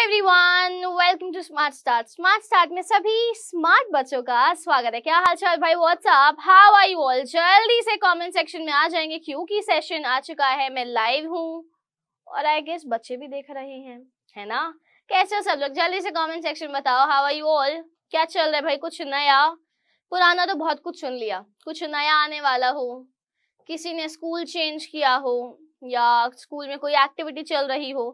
Everyone, welcome to smart start. Smart start में सभी smart बच्चों का स्वागत है। क्या हाल चाल भाई, what's up, how are you all? जल्दी से कमेंट सेक्शन में आ जाएंगे क्योंकि सेशन आ चुका है। मैं लाइव हूँ और आई गेस बच्चे भी देख रहे हैं, है ना? कैसे हो सब लोग? जल्दी से कमेंट सेक्शन बताओ, हाउ आर यू ऑल? क्या चल रहा है भाई? कुछ नया? पुराना तो बहुत कुछ सुन लिया, कुछ नया आने वाला हो, किसी ने स्कूल चेंज किया हो या स्कूल में कोई एक्टिविटी चल रही हो,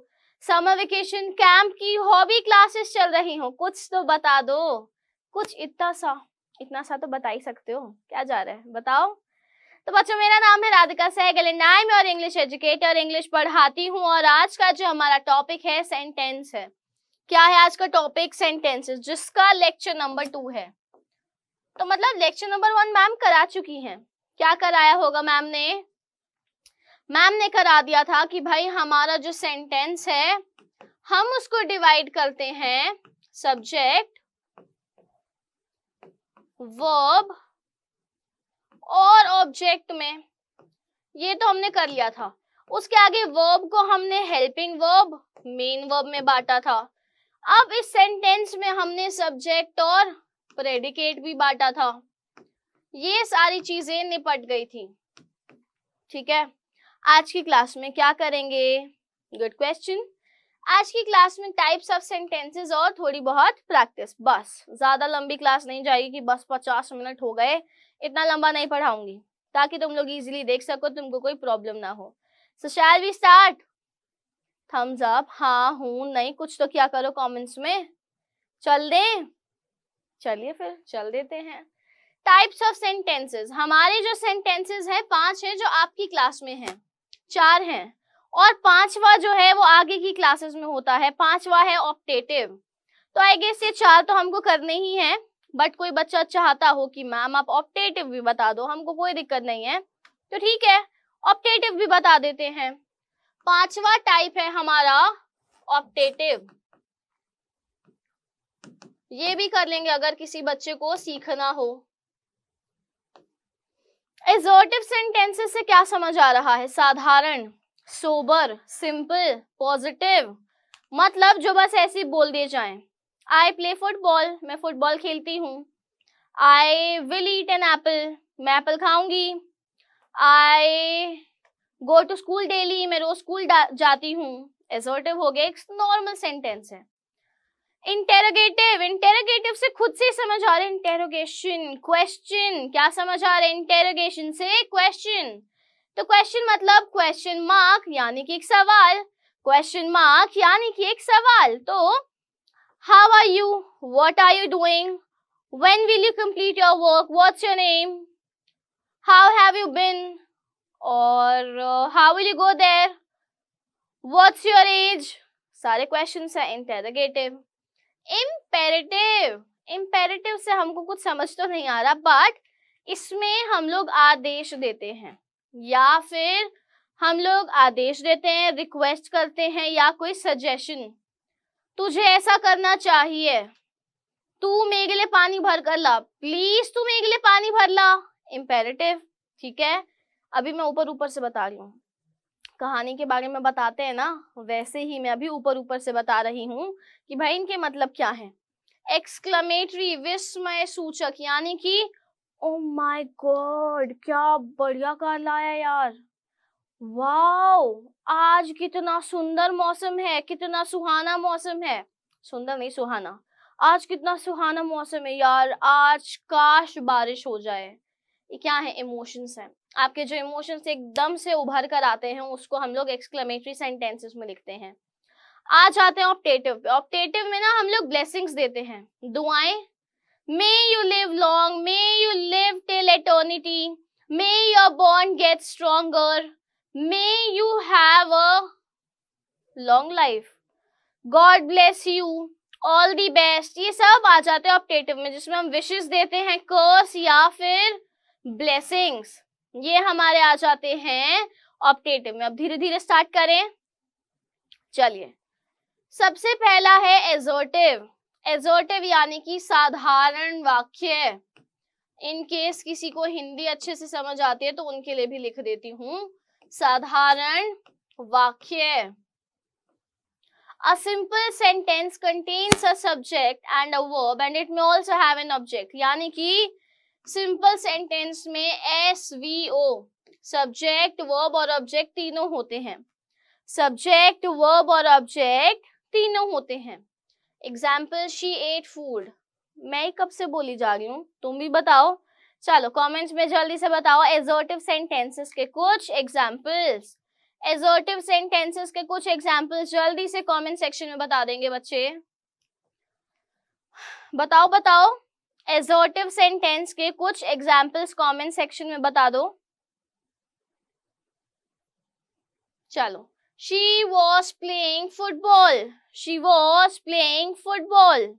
समर वेकेशन कैंप की हॉबी क्लासेस चल रही हो, कुछ तो बता दो। कुछ इतना सा तो बता ही सकते हो। क्या जा रहा है बताओ। तो बच्चों, मेरा नाम है Radhika Sehgal and I am your English educator. English पढ़ाती हूँ और आज का जो हमारा टॉपिक है सेंटेंस है। क्या है आज का टॉपिक? सेंटेंसेस, जिसका लेक्चर नंबर 2 है। तो मतलब लेक्चर नंबर 1 मैम करा चुकी हैं। क्या कराया होगा मैम ने? मैम ने करा दिया था कि भाई हमारा जो सेंटेंस है हम उसको डिवाइड करते हैं सब्जेक्ट, वर्ब और ऑब्जेक्ट में। ये तो हमने कर लिया था। उसके आगे वर्ब को हमने हेल्पिंग वर्ब, मेन वर्ब में बांटा था। अब इस सेंटेंस में हमने सब्जेक्ट और प्रेडिकेट भी बांटा था। ये सारी चीजें निपट गई थी। ठीक है, आज की क्लास में क्या करेंगे? Good question. आज की क्लास में टाइप्स ऑफ सेंटेंसेस और थोड़ी बहुत प्रैक्टिस, बस। ज्यादा लंबी क्लास नहीं जाएगी कि बस 50 मिनट हो गए, इतना लंबा नहीं पढ़ाऊंगी, ताकि तुम लोग इजीली देख सको, तुमको कोई प्रॉब्लम ना हो। So shall we start? Thumbs up, हाँ, हूं, नहीं, कुछ तो क्या करो कमेंट्स में। चल दें? चलिए फिर चल देते हैं। टाइप्स ऑफ सेंटेंसेस, हमारे जो सेंटेंसेस हैं 5 है जो आपकी क्लास में हैं, 4 हैं और 5वां जो है वो आगे की क्लासेस में होता है। 5वां है ऑप्टेटिव। तो आई गेस ये 4 तो हमको करने ही है, बट कोई बच्चा चाहता हो कि मैम आप ऑप्टेटिव भी बता दो, हमको कोई दिक्कत नहीं है, तो ठीक है, ऑप्टेटिव भी बता देते हैं। 5वां टाइप है हमारा ऑप्टेटिव। ये भी कर लेंगे अगर किसी बच्चे को सीखना हो। एसर्टिव सेंटेंसेस से क्या समझ आ रहा है? साधारण, सोबर, सिंपल, पॉजिटिव, मतलब जो बस ऐसे बोल दिए जाएं। आई प्ले फुटबॉल, मैं फुटबॉल खेलती हूँ। I will eat an apple, मैं एप्पल खाऊंगी। आई गो टू स्कूल डेली, मैं रोज स्कूल जाती हूँ। एसर्टिव हो गया, एक नॉर्मल सेंटेंस है। इंटेरोगेटिव, इंटेरोगेटिव से खुद से समझ आ रहे, इंटेरोगेशन, क्वेश्चन, क्या समझ आ रहे? इंटेरोगेशन से क्वेश्चन। तो क्वेश्चन मतलब क्वेश्चन मार्क, यानी कि एक सवाल। क्वेश्चन मार्क यानी कि एक सवाल। तो how are you, what are you doing, when will you complete your work, what's your name, how have you been, और how will you go there, what's your age, सारे क्वेश्चंस है interrogative. Imperative, imperative से हमको कुछ समझ तो नहीं आ रहा, बट इसमें हम लोग आदेश देते हैं या फिर हम लोग आदेश देते हैं, रिक्वेस्ट करते हैं या कोई सजेशन। तुझे ऐसा करना चाहिए, तू मेरे लिए पानी भर कर ला, प्लीज तू मेरे लिए पानी भर ला, इम्पेरेटिव। ठीक है, अभी मैं ऊपर ऊपर से बता रही हूँ, कहानी के बारे में बताते हैं ना, वैसे ही मैं अभी ऊपर ऊपर से बता रही हूँ कि भाई इनके मतलब क्या है। एक्सक्लेमेटरी, विस्मय सूचक, यानी कि ओ माय गॉड क्या बढ़िया कार लाया यार, वाओ आज कितना सुंदर मौसम है, कितना सुहाना मौसम है, सुंदर नहीं सुहाना, आज कितना सुहाना मौसम है यार, आज काश बारिश हो जाए। ये क्या है? इमोशंस हैं। आपके जो इमोशंस एकदम से उभर कर आते हैं उसको हम लोग एक्सक्लेमेटरी सेंटेंसेस में लिखते हैं। आ जाते हैं ऑप्टेटिव पे। ऑप्टेटिव में ना हम लोग ब्लेसिंग्स देते हैं, दुआएं। May you live long, may you live till eternity, may your bond get stronger, may you have a long life, God bless you, all the best. ये सब आ जाते हैं ऑप्टेटिव में, जिसमें हम विशेस देते हैं, कर्स या फिर ब्लेसिंग्स, ये हमारे आ जाते हैं ऑप्टेटिव में। अब धीरे धीरे स्टार्ट करें। चलिए, सबसे पहला है एसर्टिव। एसर्टिव यानी कि साधारण वाक्य। इन केस किसी को हिंदी अच्छे से समझ आती है तो उनके लिए भी लिख देती हूँ, साधारण वाक्य। A simple sentence contains a subject and a verb and it may also have an object. यानी कि simple sentence में SVO subject, verb और object तीनों होते हैं. Subject, verb और object तीनों होते हैं. Example, she ate food. मैं ही कब से बोली जा रही हूँ, तुम भी बताओ. चलो कमेंट्स में जल्दी से बताओ assertive sentences के कुछ एग्जाम्पल्स. assertive sentences के कुछ एग्जाम्पल्स जल्दी से कमेंट सेक्शन में बता देंगे बच्चे. बताओ बताओ assertive sentence के कुछ एग्जाम्पल्स कमेंट सेक्शन में बता दो. चलो, she was playing football. She was playing football.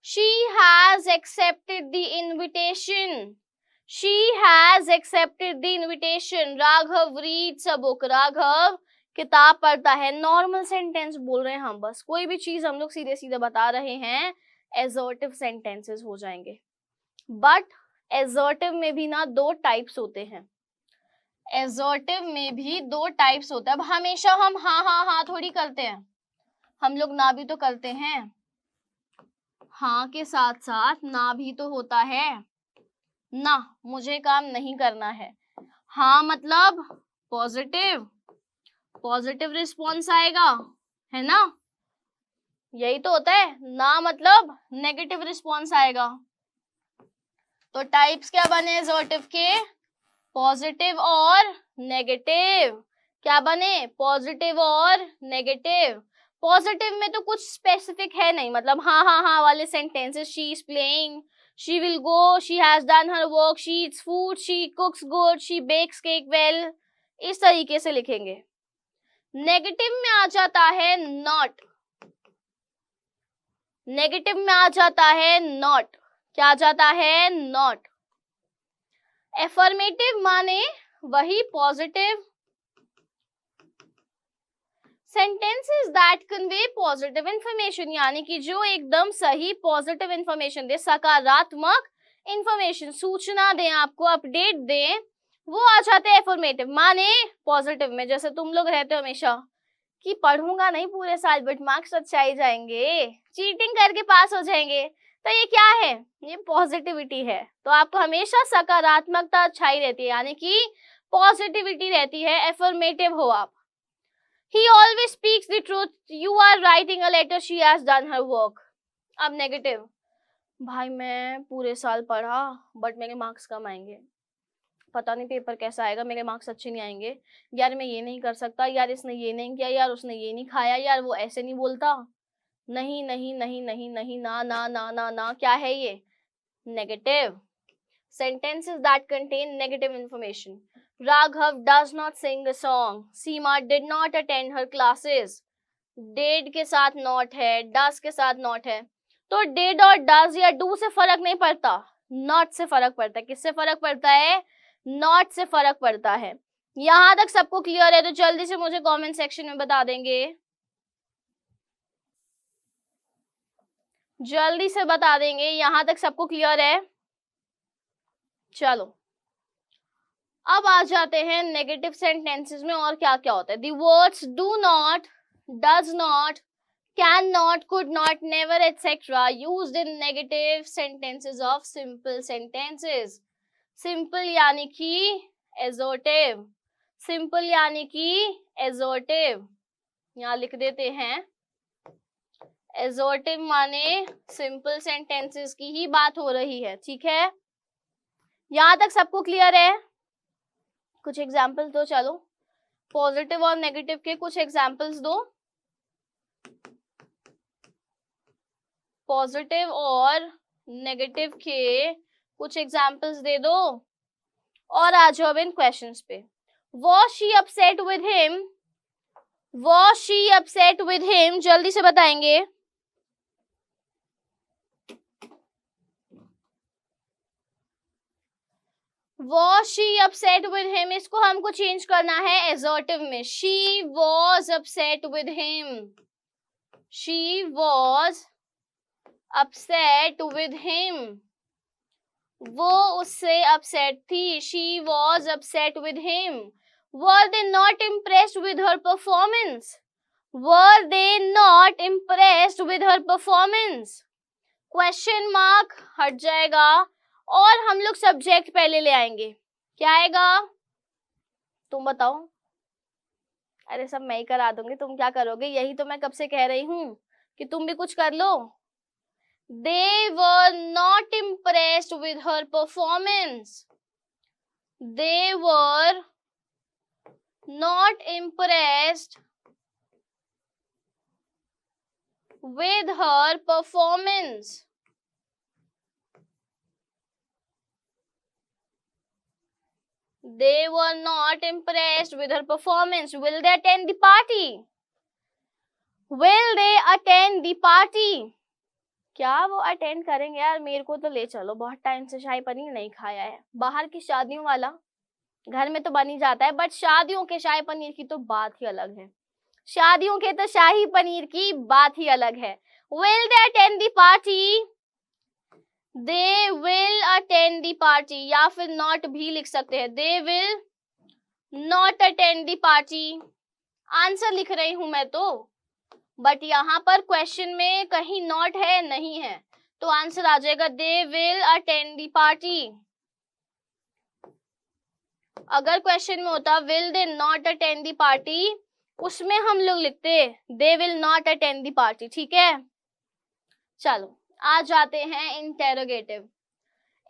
She has accepted the invitation. She has accepted the invitation. Raghav reads a book. Raghav किताब पढ़ता है. नॉर्मल सेंटेंस बोल रहे हैं हम, बस कोई भी चीज हम लोग सीधे सीधे बता रहे हैं, assertive sentences हो जाएंगे. बट assertive में भी ना दो टाइप्स होते हैं. assertive में भी दो टाइप्स होते हैं. अब हमेशा हम हाँ हाँ हाँ थोड़ी करते हैं, हम लोग ना भी तो करते हैं. हाँ के साथ साथ ना भी तो होता है. ना, मुझे काम नहीं करना है. हाँ मतलब पॉजिटिव, पॉजिटिव रिस्पॉन्स आएगा, है ना. यही तो होता है. ना मतलब नेगेटिव रिस्पॉन्स आएगा. तो टाइप्स क्या बने assertive के? पॉजिटिव और नेगेटिव. क्या बने? पॉजिटिव और नेगेटिव. पॉजिटिव में तो कुछ स्पेसिफिक है नहीं, मतलब हाँ हाँ हाँ वाले sentences, she is playing, she will go, she has done her work, she eats food, she cooks good, she bakes cake well, इस तरीके से लिखेंगे. नेगेटिव में आ जाता है नॉट. नेगेटिव में आ जाता है नॉट. क्या आ जाता है? नॉट. एफर्मेटिव माने वही positive. Sentences that convey positive information, यानी कि जो एकदम सही पॉजिटिव इंफॉर्मेशन दे, सकारात्मक इंफॉर्मेशन, सूचना दें, आपको अपडेट दें, वो आ जाते हैं एफर्मेटिव. माने पॉजिटिव में जैसे तुम लोग रहते हो हमेशा कि पढ़ूंगा नहीं पूरे साल बट मार्क्स अच्छे आ जाएंगे, चीटिंग करके पास हो जाएंगे. तो ये क्या है? ये पॉजिटिविटी है. तो आपको हमेशा सकारात्मकता अच्छाई रहती है, यानी कि पॉजिटिविटी रहती है. एफर्मेटिव हो आप. He always speaks the truth. You are writing a letter. She has done her work. अब नेगेटिव, भाई मैं पूरे साल पढ़ा बट मेरे मार्क्स कम आएंगे, पता नहीं पेपर कैसा आएगा, मेरे मार्क्स अच्छे नहीं आएंगे. यार मैं ये नहीं कर सकता, यार इसने ये नहीं किया, यार उसने ये नहीं खाया, यार वो ऐसे नहीं बोलता. नहीं नहीं नहीं नहीं नहीं, ना ना ना ना ना. क्या है ये? Negative. Sentences that contain negative information. Raghav does not sing a song. Seema did not attend her classes. Did के साथ not है, does के साथ not है. तो did और does या do से फर्क नहीं पड़ता, not से फर्क पड़ता है. किससे फर्क पड़ता है? not से फर्क पड़ता है. यहाँ तक सबको क्लियर है तो जल्दी से मुझे कमेंट सेक्शन में बता देंगे. जल्दी से बता देंगे. यहाँ तक सबको क्लियर है? चलो अब आ जाते हैं नेगेटिव सेंटेंसेस में और क्या क्या होता है. The words do not, does not, can not, could not, never etcetera used in negative sentences of simple sentences. Simple यानी कि assertive. सिंपल यानी कि assertive. यहाँ लिख देते हैं. assertive माने सिंपल सेंटेंसेस की ही बात हो रही है. ठीक है, यहाँ तक सबको क्लियर है? कुछ एग्जाम्पल्स दो. चलो पॉजिटिव और नेगेटिव के कुछ एग्जाम्पल्स दो. पॉजिटिव और नेगेटिव के कुछ एग्जाम्पल्स दे दो और आ जाओ इन क्वेश्चंस पे. Was she upset with him? Was she upset with him? जल्दी से बताएंगे. Was she upset with him? इसको हमको चेंज करना है assertive में. She was upset with him. She was upset with him. वो उससे upset थी. She was upset with him. Were they not impressed with her performance? Were they not impressed with her performance? Question mark हट जाएगा और हम लोग subject पहले ले आएंगे. क्या आएगा तुम बताओ. अरे सब मैं ही करा दूंगी, तुम क्या करोगे? यही तो मैं कब से कह रही हूँ कि तुम भी कुछ कर लो. They were not impressed with her performance. They were not impressed with her performance. They were not impressed with her performance. Will they attend the party? Will they attend the party? क्या वो attend करेंगे? यार मेरे को तो ले चलो, बहुत टाइम से शाही पनीर नहीं खाया है. बाहर की शादियों वाला, घर में तो बन ही जाता है, बट शादियों के शाही पनीर की तो बात ही अलग है. शादियों के तो शाही पनीर की बात ही अलग है. Will they attend the party? They will attend the party. या फिर not भी लिख सकते हैं. They will not attend the party. Answer लिख रही हूं मैं तो, बट यहाँ पर क्वेश्चन में कहीं नॉट है नहीं है, तो आंसर आ जाएगा they will attend the party. अगर क्वेश्चन में होता will they not attend the party, उसमें हम लोग लिखते they will not attend the party. ठीक है, चलो आ जाते हैं इंटेरोगेटिव.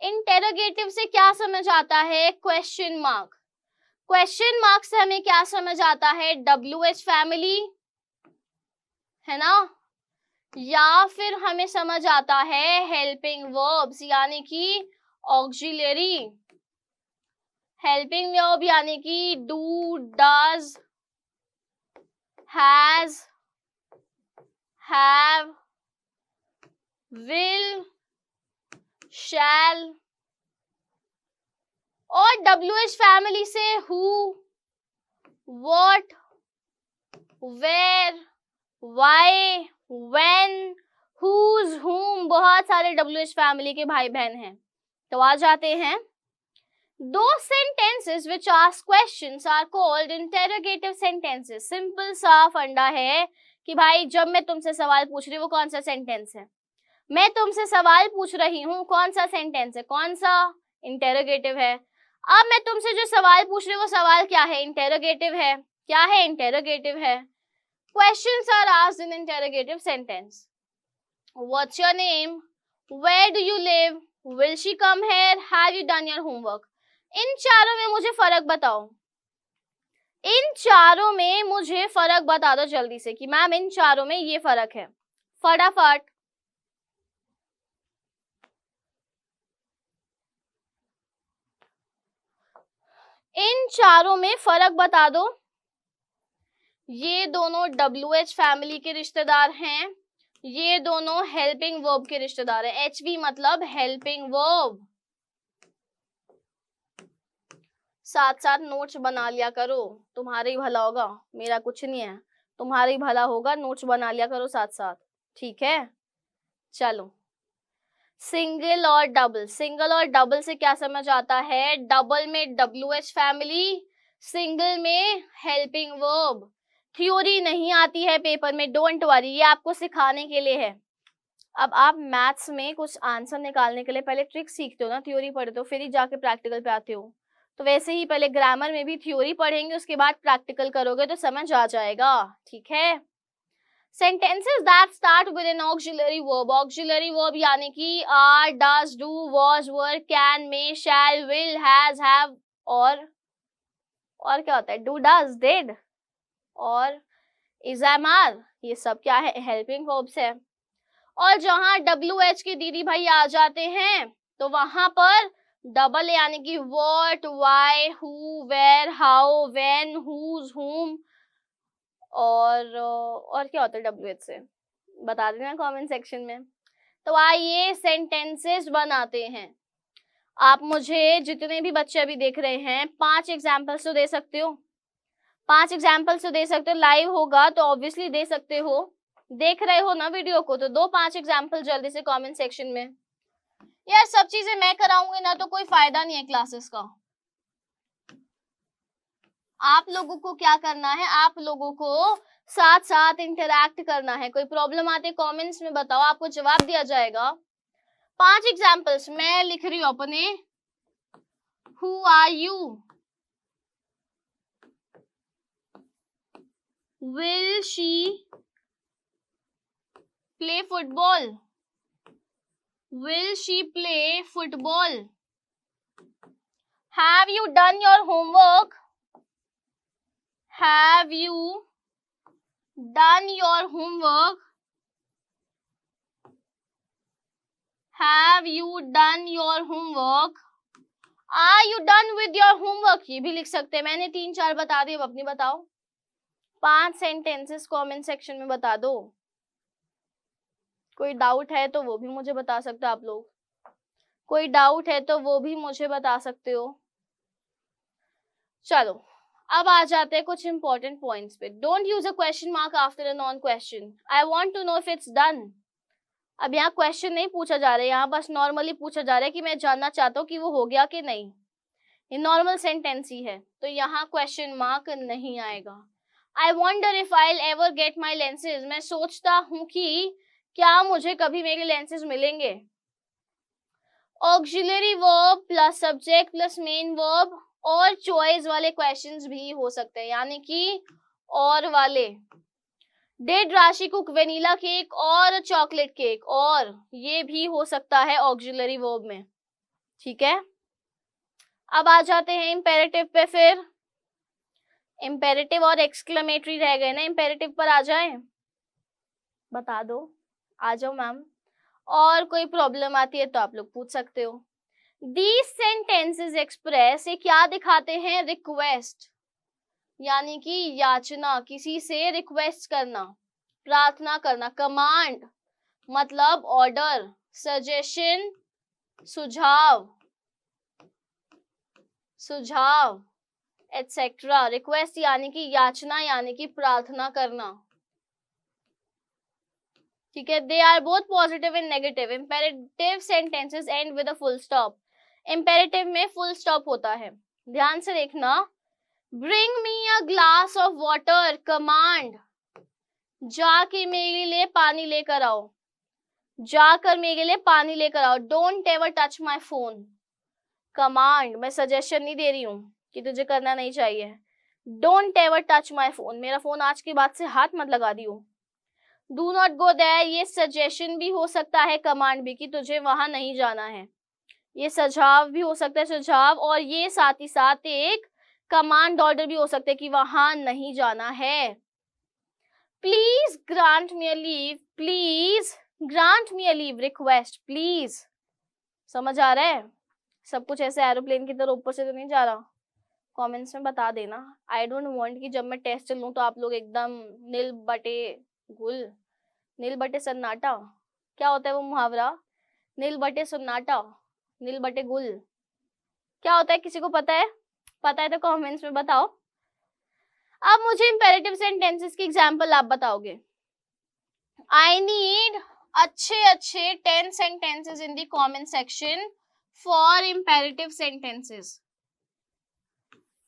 इंटेरोगेटिव से क्या समझ आता है? Question mark. क्वेश्चन मार्क से हमें क्या समझ आता है? WH फैमिली है ना, या फिर हमें समझ आता है हेल्पिंग वर्ब्स यानी कि ऑक्सिलरी. हेल्पिंग वर्ब यानी कि do, does, has, have, will, shall. और WH फैमिली से who, what, where, why, when, whose, whom. बहुत सारे WH फैमिली के भाई बहन हैं. तो आ जाते हैं. Those sentences which ask questions are called interrogative sentences. Simple सा फंडा है कि भाई जब मैं तुमसे सवाल पूछ रही हूँ वो कौन सा सेंटेंस है. मैं तुमसे सवाल पूछ रही हूँ कौन सा सेंटेंस है, कौन सा इंटेरोगेटिव है. अब मैं तुमसे जो सवाल पूछ रही हूँ वो सवाल क्या है? इंटेरोगेटिव है. क्या है? इंटेरोगेटिव है. Questions are asked in interrogative sentence. What's your name? Where do you live? Will she come here? Have you done your homework? इन चारों में मुझे फर्क बताओ. इन चारों में मुझे फर्क बता दो जल्दी से कि मैम इन चारों में ये फर्क है. फटाफट. इन चारों में फर्क बता दो. ये दोनों WH फैमिली के रिश्तेदार हैं, ये दोनों हेल्पिंग वर्ब के रिश्तेदार हैं. HV मतलब हेल्पिंग वर्ब. साथ साथ नोट्स बना लिया करो, तुम्हारा ही भला होगा, मेरा कुछ नहीं है, तुम्हारा ही भला होगा. नोट्स बना लिया करो साथ साथ. ठीक है, चलो. सिंगल और डबल. सिंगल और डबल से क्या समझ आता है? डबल में WH फैमिली, सिंगल में हेल्पिंग वर्ब. थ्योरी नहीं आती है पेपर में, डोंट वरी, ये आपको सिखाने के लिए है. अब आप मैथ्स में कुछ आंसर निकालने के लिए पहले ट्रिक सीखते हो ना, थ्योरी पढ़ते हो, फिर ही जाके प्रैक्टिकल पे आते हो. तो वैसे ही पहले ग्रामर में भी थ्योरी पढ़ेंगे, उसके बाद प्रैक्टिकल करोगे तो समझ आ जाएगा. ठीक है. Sentences that start with an auxiliary verb. Auxiliary verb यानी कि are, does, do, was, were, can, may, shall, will, has, have और क्या होता है? Do, does, did और is, am, are. ये सब क्या है? हेल्पिंग वर्ब्स है. और जहां WH के दीदी भाई आ जाते हैं तो वहां पर डबल यानी कि what, why, who, where, how, when, whose, whom और क्या होता है WH से? बता देना कमेंट सेक्शन में. तो आइए सेंटेंसेस बनाते हैं. आप मुझे जितने भी बच्चे अभी देख रहे हैं 5 एग्जाम्पल्स तो दे सकते हो. 5 एग्जाम्पल्स तो दे सकते हो. लाइव होगा तो ऑब्वियसली दे सकते हो. देख रहे हो ना वीडियो को तो दो 5 एग्जाम्पल जल्दी से कमेंट सेक्शन में. यार सब चीजें मैं कराऊंगी ना तो कोई फायदा नहीं है क्लासेस का. आप लोगों को क्या करना है, आप लोगों को साथ साथ इंटरैक्ट करना है। कोई प्रॉब्लम आते कमेंट्स में बताओ, आपको जवाब दिया जाएगा। 5 एग्जांपल्स मैं लिख रही हूं अपने। Who are you, will she play football, will she play football, have you done your homework, have you done your homework, have you done your homework, are you done with your homework, ये भी लिख सकते हैं। मैंने 3-4 बता दी, अब अपनी बताओ। 5 सेंटेंसेस कमेंट सेक्शन में बता दो। कोई डाउट है तो वो भी मुझे बता सकते हो आप लोग, कोई डाउट है तो वो भी मुझे बता सकते हो। चलो अब आ जाते हैं कुछ इंपॉर्टेंट पॉइंट्स पे। Don't use a question mark after a non question, I want to know if it's done. अब यहाँ क्वेश्चन नहीं पूछा जा रहा है, यहाँ बस नॉर्मली पूछा जा रहा है कि मैं जानना चाहता हूँ कि वो हो गया कि नहीं। ये नॉर्मल सेंटेंस ही है तो यहाँ क्वेश्चन मार्क नहीं आएगा। I wonder if I ever get my lenses, मैं सोचता हूँ कि क्या मुझे कभी मेरे लेंसेज मिलेंगे। Auxiliary verb plus subject plus main verb और चॉइस वाले क्वेश्चंस भी हो सकते हैं, यानी कि और वाले। डिड राशि कुक वेनिला केक और चॉकलेट केक, और ये भी हो सकता है ऑक्सिलरी वर्ब में। ठीक है, अब आ जाते हैं इंपेरेटिव पे। फिर इंपेरेटिव और एक्सक्लेमेटरी रह गए ना, इंपेरेटिव पर आ जाए, बता दो। आ जाओ मैम, और कोई प्रॉब्लम आती है तो आप लोग पूछ सकते हो। These sentences express ये क्या दिखाते हैं, रिक्वेस्ट, यानी कि याचना, किसी से रिक्वेस्ट करना, प्रार्थना करना। कमांड मतलब ऑर्डर, सजेशन सुझाव, सुझाव एटसेट्रा। रिक्वेस्ट यानी कि याचना, यानी कि प्रार्थना करना। ठीक है, they are both positive and negative. Imperative sentences end with a full stop. Imperative में फुल स्टॉप होता है, ध्यान से देखना। Bring me a glass of water, command, जाके मेरे लिए पानी लेकर आओ, जाकर मेरे लिए पानी लेकर आओ। Don't ever touch my phone, command, मैं सजेशन नहीं दे रही हूँ कि तुझे करना नहीं चाहिए। Don't ever touch my phone, मेरा फोन आज के बाद से हाथ मत लगा दियो। डू नॉट गो देयर, ये सजेशन भी हो सकता है, कमांड भी, कि तुझे वहां नहीं जाना है। ये सुझाव भी हो सकता है, सुझाव, और ये साथ ही साथ एक कमांड ऑर्डर भी हो सकता है कि वहां नहीं जाना है। Please grant me a leave, please grant me a leave, request, please. समझ आ रहा है? सब कुछ ऐसे एरोप्लेन की तरह ऊपर से तो नहीं जा रहा। कमेंट्स में बता देना। आई डोंट वांट कि जब मैं टेस्ट चलूं तो आप लोग एकदम नील बटे गुल, नील बटे सन्नाटा, क्या होता है वो मुहावरा, नील बटे सन्नाटा, नील बटे गुल, क्या होता है, किसी को पता है? पता है तो कमेंट्स में बताओ। अब मुझे इंपेरेटिव सेंटेंसेस की एग्जांपल आप बताओगे। आई नीड अच्छे 10 sentences in the comment section for imperative sentences.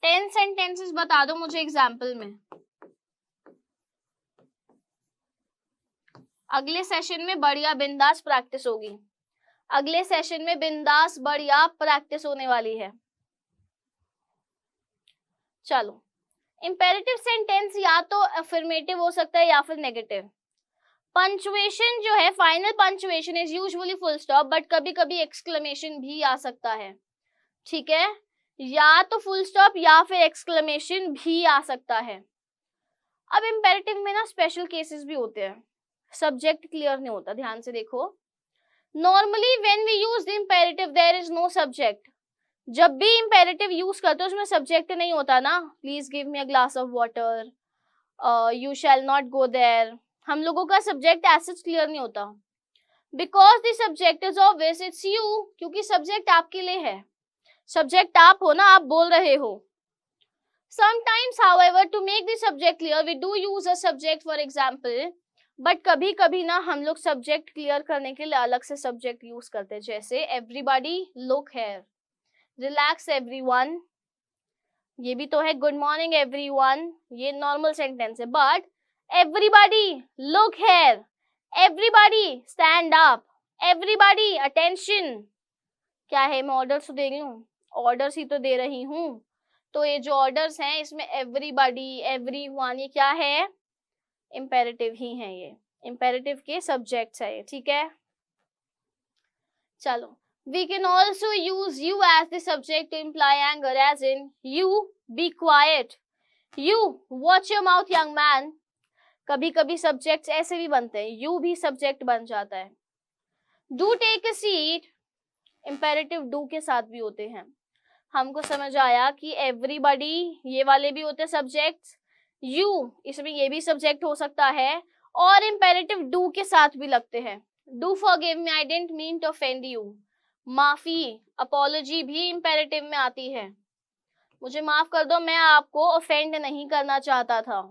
10 sentences बता दो मुझे एग्जांपल में। अगले सेशन में बढ़िया बिंदास प्रैक्टिस होगी, अगले सेशन में बिंदास बढ़िया प्रैक्टिस होने वाली है। चलो, इंपेरेटिव सेंटेंस या तो अफर्मेटिव हो सकता है या फिर नेगेटिव। पंचुएशन जो है, final punctuation is usually full stop, but कभी कभी एक्सक्लेमेशन भी आ सकता है। ठीक है, या तो फुल स्टॉप या फिर एक्सक्लेमेशन भी आ सकता है। अब इंपेरेटिव में ना स्पेशल केसेस भी होते हैं, सब्जेक्ट क्लियर नहीं होता, ध्यान से देखो। Normally when we use the imperative there is no subject. जब भी इंपेरेटिव यूज करते हो उसमें सब्जेक्ट नहीं होता ना। Please give me a glass of water, you shall not go there, हम लोगों का सब्जेक्ट एज क्लियर नहीं होता। Because the subject is obvious, it's you, क्योंकि सब्जेक्ट आपके लिए है, सब्जेक्ट आप हो ना, आप बोल रहे हो। Sometimes, however, to make the subject clear, we do use a subject, for example. But कभी कभी ना हम लोग सब्जेक्ट क्लियर करने के लिए अलग से सब्जेक्ट यूज करते हैं, जैसे everybody look here, relax everyone, ये भी तो है गुड मॉर्निंग एवरीवन, ये नॉर्मल सेंटेंस है. But everybody look here, everybody stand up, everybody attention, क्या है? मैं ऑर्डर्स तो दे रही हूँ, ऑर्डर्स ही तो दे रही हूँ. तो ये जो ऑर्डर्स हैं इसमें एवरीबॉडी, एवरीवन, ये क्या है? इंपेरेटिव ही है, ये इंपेरेटिव के सब्जेक्ट्स है ये. ठीक है, चलो. We can also use you as the subject to imply anger, as in you be quiet, you watch your mouth young man. कभी कभी सब्जेक्ट्स ऐसे भी बनते हैं, you भी सब्जेक्ट बन जाता है. Do take a seat, imperative do के साथ भी होते हैं. हमको समझ आया कि एवरीबॉडी ये वाले भी होते हैं सब्जेक्ट्स, यू इसमें ये भी सब्जेक्ट हो सकता है, और इंपेरेटिव डू के साथ भी लगते हैं. Do forgive me, I didn't mean to offend you. माफी, अपॉलॉजी भी इंपेरेटिव में आती है. मुझे माफ कर दो, मैं आपको ऑफेंड नहीं करना चाहता था.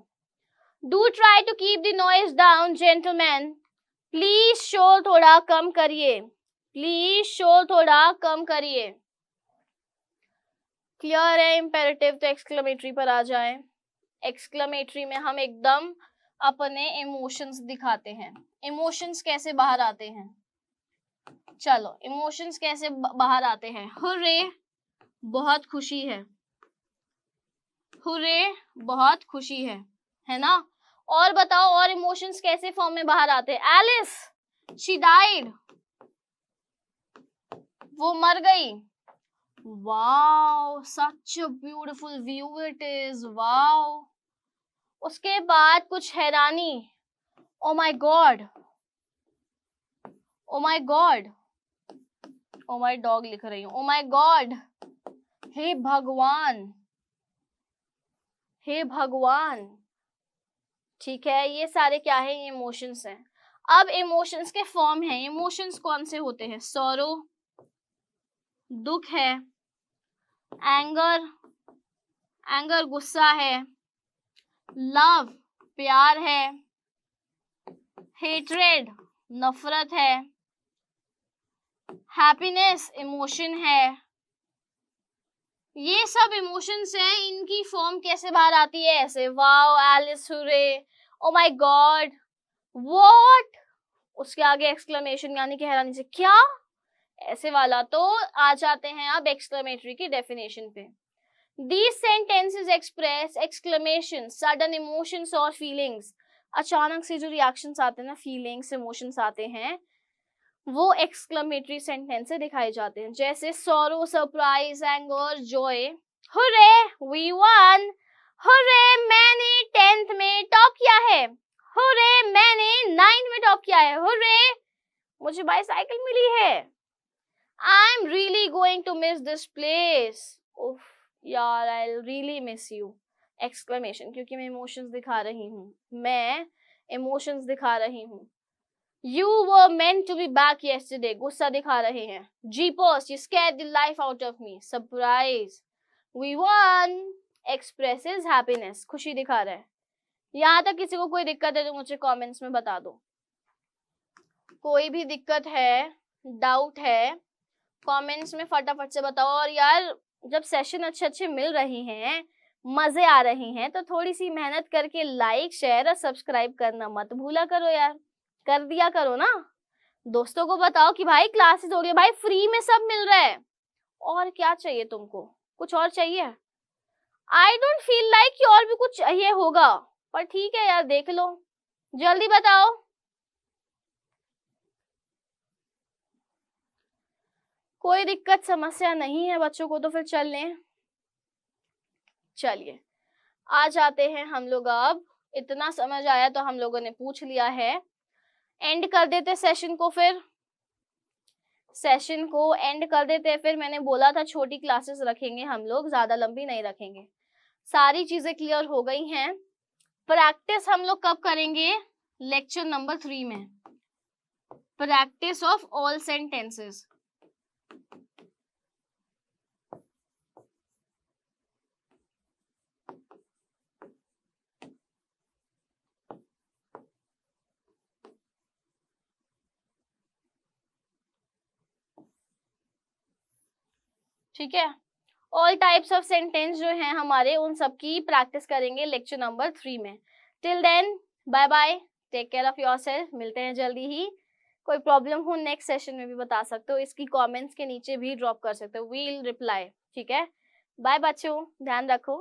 Do try to keep the noise down gentleman, please शोर थोड़ा कम करिए, प्लीज शोर थोड़ा कम करिए. क्लियर है? इंपेरेटिव. तो एक्सक्लेमेटरी पर आ जाए. एक्सक्लेमेटरी में हम एकदम अपने इमोशंस दिखाते हैं. इमोशंस कैसे बाहर आते हैं? चलो, इमोशंस कैसे बाहर आते हैं? हुर्रे, बहुत खुशी है, हुर्रे बहुत खुशी है ना? और बताओ, और इमोशंस कैसे फॉर्म में बाहर आते हैं? एलिस, शी डाइड, वो मर गई. Wow, such a beautiful view it is. Wow. उसके बाद कुछ हैरानी, ओ my God, O my God, oh my dog लिख रही हूँ, ओ माय गॉड, हे भगवान, हे भगवान. ठीक है, ये सारे क्या है? ये इमोशंस हैं. अब इमोशंस के फॉर्म हैं. इमोशंस कौन से होते हैं? सॉरो, दुख है, एंगर, एंगर गुस्सा है, लव प्यार है, हेट्रेड नफरत है, हैप्पीनेस इमोशन है. ये सब इमोशंस हैं. इनकी फॉर्म कैसे बाहर आती है? ऐसे, wow, alas, hurray, oh my God, what, उसके आगे एक्सक्लेमेशन यानी कि हैरानी से, क्या, ऐसे वाला. तो आ जाते हैं अब एक्सक्लेमेटरी की डेफिनेशन पे. These sentences express exclamation, sudden emotions और feelings. अचानक से जो रिएक्शंस आते हैं ना, फीलिंग्स, इमोशंस आते हैं, वो एक्सक्लेमेटरी सेंटेंस से दिखाए जाते हैं. जैसे sorrow, surprise, anger, joy. Hurray, we won, hurray, मैंने 10th में टॉप किया है, हुर्रे, मैंने 9th में टॉप किया है, हुर्रे, मुझे बाइसाइकिल मिली है, I am really going to miss this place, उफ यार, I really miss you. Exclamation, क्योंकि मैं इमोशंस दिखा रही हूँ, मैं इमोशंस दिखा रही हूँ. You were meant to be back yesterday, गुस्सा दिखा रहे हैं. Jeepers, you scared the life out of me, surprise. We won, expresses happiness, खुशी दिखा रहा है. यहाँ तक किसी को कोई दिक्कत है तो मुझे कमेंट्स में बता दो. कोई भी दिक्कत है, डाउट है, कमेंट्स में फटाफट से बताओ. और यार, जब सेशन अच्छे अच्छे मिल रहे हैं, मजे आ रहे हैं, तो थोड़ी सी मेहनत करके लाइक, शेयर और सब्सक्राइब करना मत भूला करो यार. कर दिया करो ना. दोस्तों को बताओ कि भाई क्लासेस हो रही है, भाई फ्री में सब मिल रहा है. और क्या चाहिए तुमको? कुछ और चाहिए? आई डोंट फील लाइक कि और भी कुछ चाहिए होगा, पर ठीक है यार, देख लो, जल्दी बताओ. कोई दिक्कत समस्या नहीं है बच्चों को, तो फिर चल लें. चलिए, आ जाते हैं हम लोग. अब इतना समझ आया तो हम लोगों ने पूछ लिया है. एंड कर देते सेशन को, फिर सेशन को एंड कर देते. फिर मैंने बोला था छोटी क्लासेस रखेंगे हम लोग, ज्यादा लंबी नहीं रखेंगे. सारी चीजें क्लियर हो गई हैं. प्रैक्टिस हम लोग कब करेंगे? लेक्चर नंबर 3 में. Practice of all sentences. ठीक है, ऑल टाइप्स ऑफ सेंटेंस जो हैं हमारे, उन सब की प्रैक्टिस करेंगे लेक्चर नंबर 3 में। Till then bye bye, take care of yourself, मिलते हैं जल्दी ही। कोई प्रॉब्लम हो नेक्स्ट सेशन में भी बता सकते हो, इसकी कमेंट्स के नीचे भी ड्रॉप कर सकते हो, वी विल रिप्लाई। ठीक है, बाय बच्चों, ध्यान रखो।